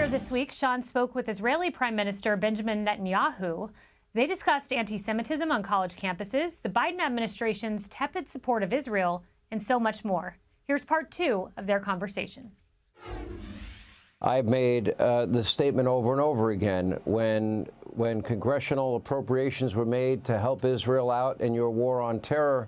Earlier this week, Sean spoke with Israeli Prime Minister Benjamin Netanyahu. They discussed anti-Semitism on college campuses, the Biden administration's tepid support of Israel, and so much more. Here's part 2 of their conversation. I've made the statement over and over again. When congressional appropriations were made to help Israel out in your war on terror,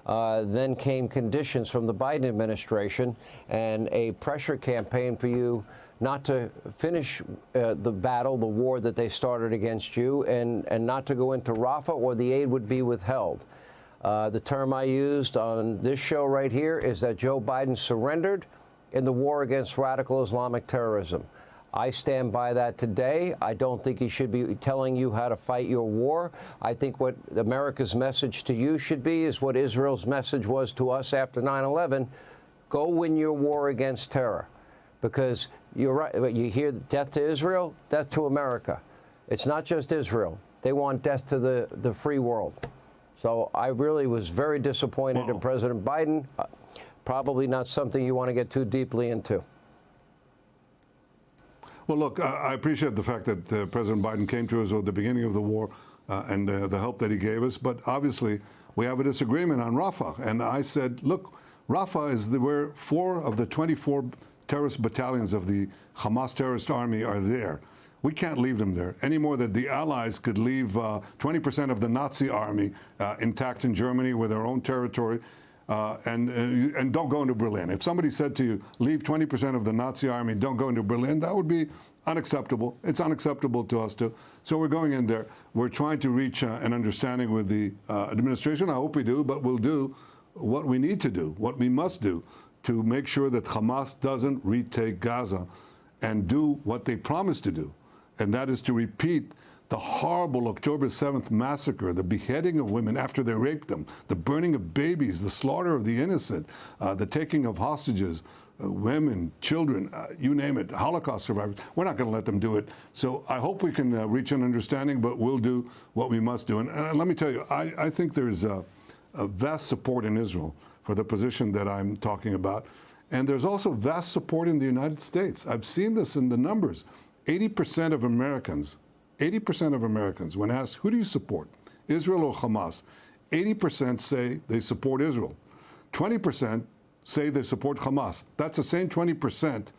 then came conditions from the Biden administration and a pressure campaign for you not to finish the battle, the war that they started against you, and not to go into Rafah, or the aid would be withheld. The term I used on this show right here is that Joe Biden surrendered in the war against radical Islamic terrorism. I stand by that today. I don't think he should be telling you how to fight your war. I think what America's message to you should be is what Israel's message was to us after 9/11. Go win your war against terror. Because you're right, you hear death to Israel, death to America. It's not just Israel. They want death to the free world. So I really was very disappointed in President Biden. Probably not something you want to get too deeply into. Well, look, I appreciate the fact that President Biden came to us at the beginning of the war and the help that he gave us. But obviously, we have a disagreement on Rafah. And I said, look, Rafah is where 4 of the 24 terrorist battalions of the Hamas terrorist army are there. We can't leave them there any more than the Allies could leave 20% of the Nazi army intact in Germany with their own territory and don't go into Berlin. If somebody said to you, leave 20% of the Nazi army, don't go into Berlin, that would be unacceptable. It's unacceptable to us too. So we're going in there. We're trying to reach an understanding with the administration. I hope we do, but we'll do what we need to do, what we must do, to make sure that Hamas doesn't retake Gaza and do what they promised to do, and that is to repeat the horrible October 7th massacre, the beheading of women after they raped them, the burning of babies, the slaughter of the innocent, the taking of hostages, women, children, you name it, Holocaust survivors. We're not going to let them do it. So I hope we can reach an understanding, but we'll do what we must do. And let me tell you, I think there's a vast support in Israel for the position that I'm talking about. And there's also vast support in the United States. I've seen this in the numbers. 80% of Americans, when asked, who do you support, Israel or Hamas? 80% say they support Israel. 20% say they support Hamas. That's the same 20%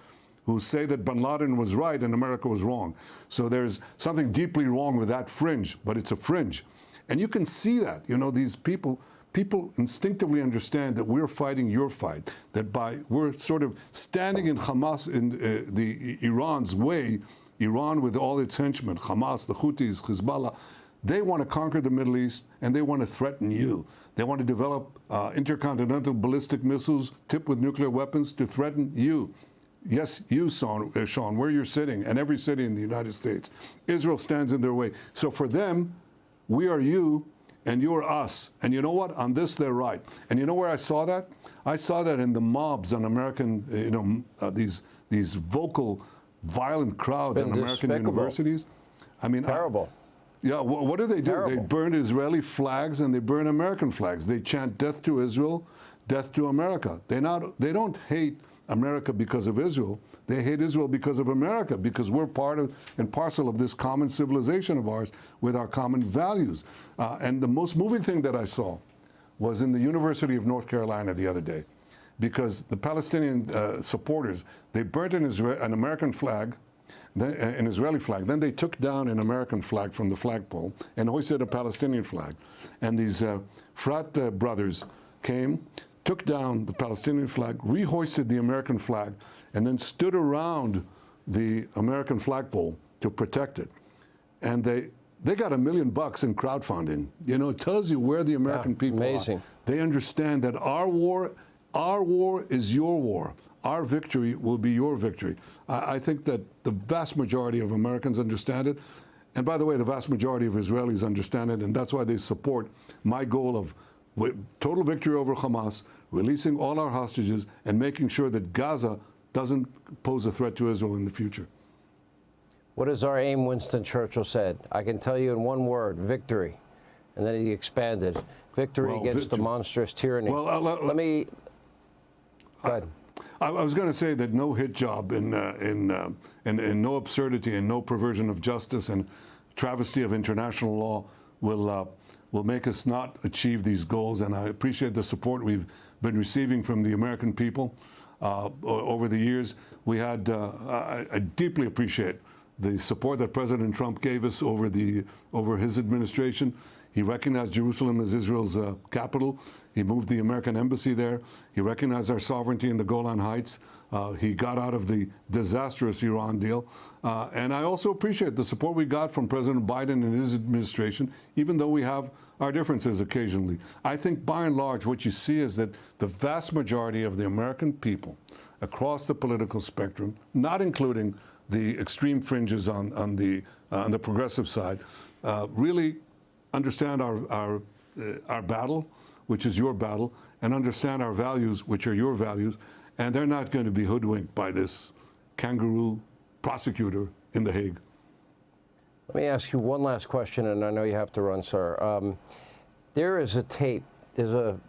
who say that bin Laden was right and America was wrong. So there's something deeply wrong with that fringe, but it's a fringe. And you can see that, you know, these people instinctively understand that we're fighting your fight, that we're sort of standing in Hamas, in Iran's way, Iran with all its henchmen, Hamas, the Houthis, Hezbollah. They want to conquer the Middle East, and they want to threaten you. They want to develop intercontinental ballistic missiles tipped with nuclear weapons to threaten you. Yes, you, Sean, where you're sitting, and every city in the United States. Israel stands in their way. So for them, we are you, and you're us. And you know what? On this, they're right. And you know where I saw that? I saw that in the mobs on American, these vocal, violent crowds in American universities. I mean, terrible. What do they do? Terrible. They burn Israeli flags and they burn American flags. They chant death to Israel, death to America. They don't hate America because of Israel. They hate Israel because of America, because we're part of and parcel of this common civilization of ours with our common values. And the most moving thing that I saw was in the University of North Carolina the other day, because the Palestinian supporters, they burnt an American flag, an Israeli flag. Then they took down an American flag from the flagpole and hoisted a Palestinian flag. And these frat brothers came, took down the Palestinian flag, rehoisted the American flag, and then stood around the American flagpole to protect it. And they got $1 million in crowdfunding. You know, it tells you where the American people are. They understand that our war is your war. Our victory will be your victory. I think that the vast majority of Americans understand it. And by the way, the vast majority of Israelis understand it, and that's why they support my goal of total victory over Hamas, releasing all our hostages, and making sure that Gaza doesn't pose a threat to Israel in the future. What is our aim, Winston Churchill said? I can tell you in one word, victory. And then he expanded, victory against the monstrous tyranny. Well, Let me, go ahead. I was going to say that no hit job and no absurdity and no perversion of justice and travesty of international law will make us not achieve these goals. And I appreciate the support we've been receiving from the American people over the years. I deeply appreciate the support that President Trump gave us over his administration. He recognized Jerusalem as Israel's capital. He moved the American embassy there. He recognized our sovereignty in the Golan Heights. He got out of the disastrous Iran deal. And I also appreciate the support we got from President Biden and his administration, even though we have our differences occasionally. I think by and large what you see is that the vast majority of the American people across the political spectrum, not including the extreme fringes on the progressive side, really understand our battle, which is your battle, and understand our values, which are your values, and they're not going to be hoodwinked by this kangaroo prosecutor in The Hague. Let me ask you one last question, and I know you have to run, sir. There is a tape, there's a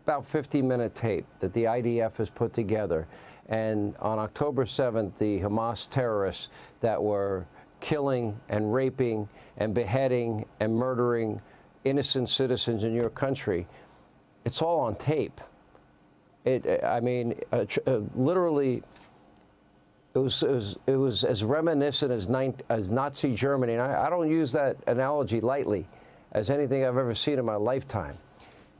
about 50-minute tape that the IDF has put together, and on October 7th, the Hamas terrorists that were killing and raping and beheading and murdering innocent citizens in your country, it's all on tape. Literally, it was as reminiscent as Nazi Germany, and I don't use that analogy lightly, as anything I've ever seen in my lifetime.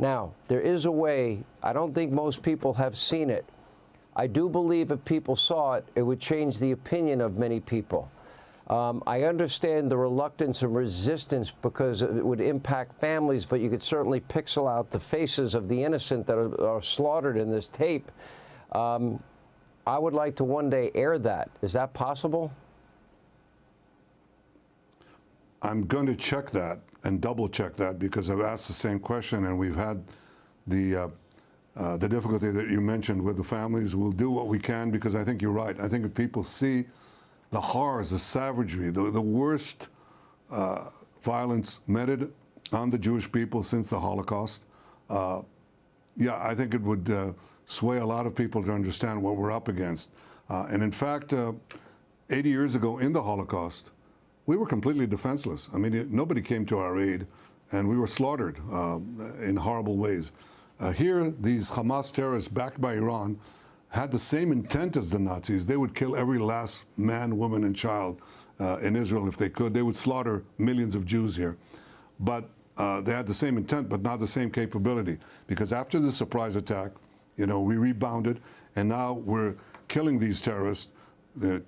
Now, there is a way, I don't think most people have seen it. I do believe if people saw it, it would change the opinion of many people. I understand the reluctance and resistance because it would impact families, but you could certainly pixel out the faces of the innocent that are slaughtered in this tape. I would like to one day air that. Is that possible? I'm going to check that and double check that because I've asked the same question and we've had the difficulty that you mentioned with the families. We'll do what we can because I think you're right. I think if people see the horrors, the savagery, the worst violence meted on the Jewish people since the Holocaust, yeah, I think it would sway a lot of people to understand what we're up against. And in fact, 80 years ago in the Holocaust, we were completely defenseless. I mean, nobody came to our aid, and we were slaughtered in horrible ways. Here, these Hamas terrorists backed by Iran had the same intent as the Nazis. They would kill every last man, woman, and child in Israel if they could. They would slaughter millions of Jews here. But they had the same intent, but not the same capability. Because after the surprise attack, you know, we rebounded, and now we're killing these terrorists,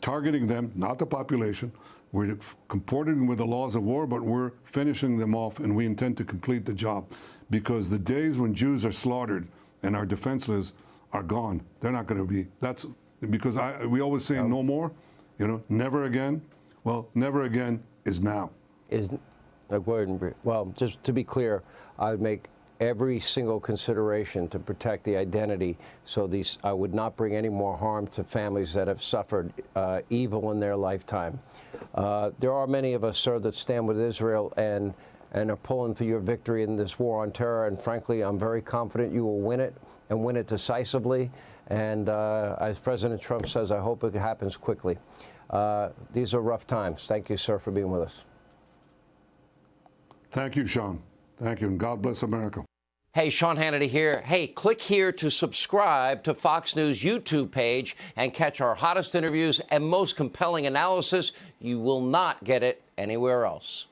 targeting them, not the population. We're comporting with the laws of war, but we're finishing them off, and we intend to complete the job. Because the days when Jews are slaughtered and are defenseless are gone. They're not going to be. That's because we always say no more, you know, never again. Well, never again is now. Well, just to be clear, I would make every single consideration to protect the identity. So I would not bring any more harm to families that have suffered evil in their lifetime. There are many of us, sir, that stand with Israel and are pulling for your victory in this war on terror. And frankly, I'm very confident you will win it and win it decisively. And as President Trump says, I hope it happens quickly. These are rough times. Thank you, sir, for being with us. Thank you, Sean. Thank you, and God bless America. Hey, Sean Hannity here. Hey, click here to subscribe to Fox News YouTube page and catch our hottest interviews and most compelling analysis. You will not get it anywhere else.